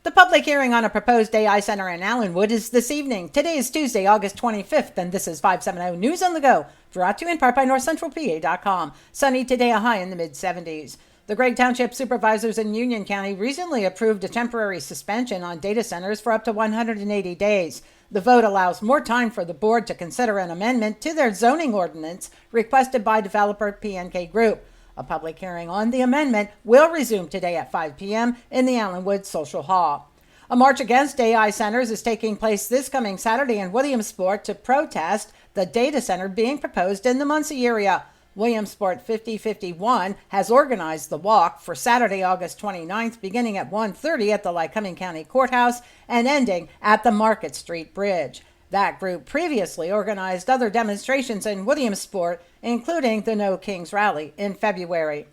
The public hearing on a proposed AI center in Allenwood is this evening. Today is Tuesday, August 25th, and this is 570 News on the Go, brought to you in part by NorthCentralPA.com. Sunny today, a high in the mid-70s. The Gregg Township Supervisors in Union County recently approved a temporary suspension on data centers for up to 180 days. The vote allows more time for the board to consider an amendment to their zoning ordinance requested by developer PNK Group. A public hearing on the amendment will resume today at 5 p.m. in the Allenwood Social Hall. A march against AI centers is taking place this coming Saturday in Williamsport to protest the data center being proposed in the Muncie area. Williamsport 5051 has organized the walk for Saturday, August 29th, beginning at 1:30 at the Lycoming County Courthouse and ending at the Market Street Bridge. That group previously organized other demonstrations in Williamsport, including the No Kings Rally in February.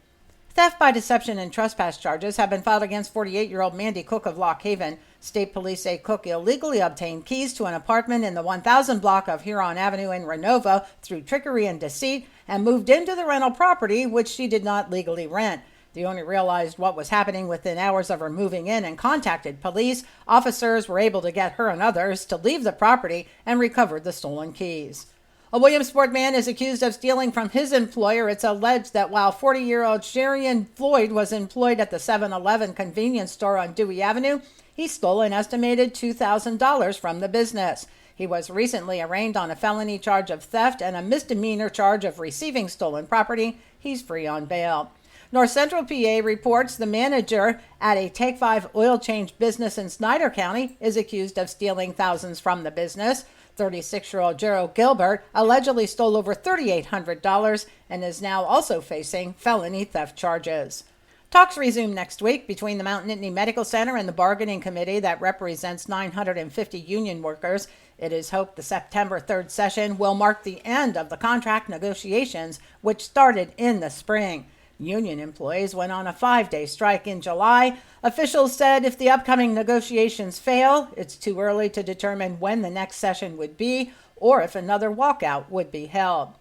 Theft by deception and trespass charges have been filed against 48-year-old Mandy Cook of Lock Haven. State police say Cook illegally obtained keys to an apartment in the 1000 block of Huron Avenue in Renova through trickery and deceit and moved into the rental property, which she did not legally rent. The owner realized what was happening within hours of her moving in and contacted police. Officers were able to get her and others to leave the property and recovered the stolen keys. A Williamsport man is accused of stealing from his employer. It's alleged that while 40-year-old Sherian Floyd was employed at the 7-Eleven convenience store on Dewey Avenue, he stole an estimated $2,000 from the business. He was recently arraigned on a felony charge of theft and a misdemeanor charge of receiving stolen property. He's free on bail. North Central PA reports the manager at a Take 5 oil change business in Snyder County is accused of stealing thousands from the business. 36-year-old Gerald Gilbert allegedly stole over $3,800 and is now also facing felony theft charges. Talks resume next week between the Mount Nittany Medical Center and the bargaining committee that represents 950 union workers. It is hoped the September 3rd session will mark the end of the contract negotiations, which started in the spring. Union employees went on a 5-day strike in July. Officials said if the upcoming negotiations fail, it's too early to determine when the next session would be or if another walkout would be held.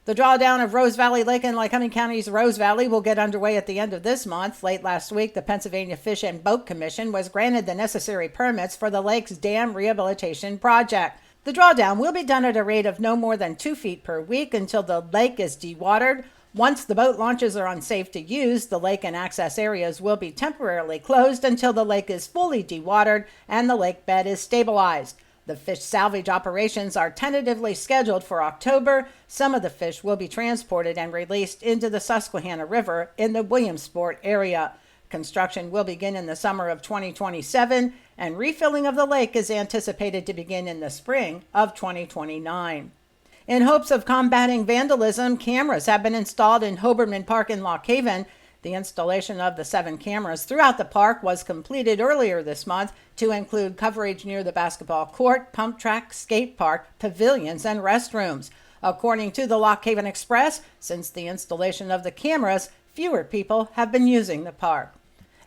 The drawdown of Rose Valley Lake in Lycoming County's Rose Valley will get underway at the end of this month. Late last week, the Pennsylvania Fish and Boat Commission was granted the necessary permits for the lake's dam rehabilitation project. The drawdown will be done at a rate of no more than 2 feet per week until the lake is dewatered. Once the boat launches are unsafe to use, the lake and access areas will be temporarily closed until the lake is fully dewatered and the lake bed is stabilized. The fish salvage operations are tentatively scheduled for October. Some of the fish will be transported and released into the Susquehanna River in the Williamsport area. Construction will begin in the summer of 2027, and refilling of the lake is anticipated to begin in the spring of 2029. In hopes of combating vandalism, cameras have been installed in Hoberman Park in Lock Haven. The installation of the 7 cameras throughout the park was completed earlier this month to include coverage near the basketball court, pump track, skate park, pavilions, and restrooms. According to the Lock Haven Express, since the installation of the cameras, fewer people have been using the park.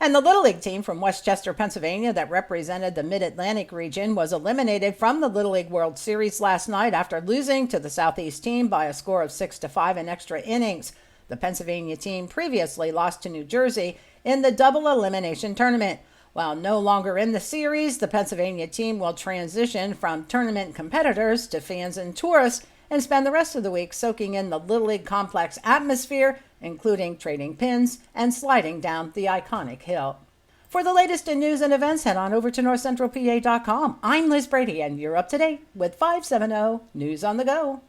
And the Little League team from Westchester, Pennsylvania that represented the Mid-Atlantic region was eliminated from the Little League World Series last night after losing to the Southeast team by a score of 6-5 in extra innings. The Pennsylvania team previously lost to New Jersey in the double elimination tournament. While no longer in the series, the Pennsylvania team will transition from tournament competitors to fans and tourists and spend the rest of the week soaking in the Little League complex atmosphere, including trading pins and sliding down the iconic hill. For the latest in news and events, head on over to NorthCentralPA.com. I'm Liz Brady, and you're up to date with 570 News on the Go.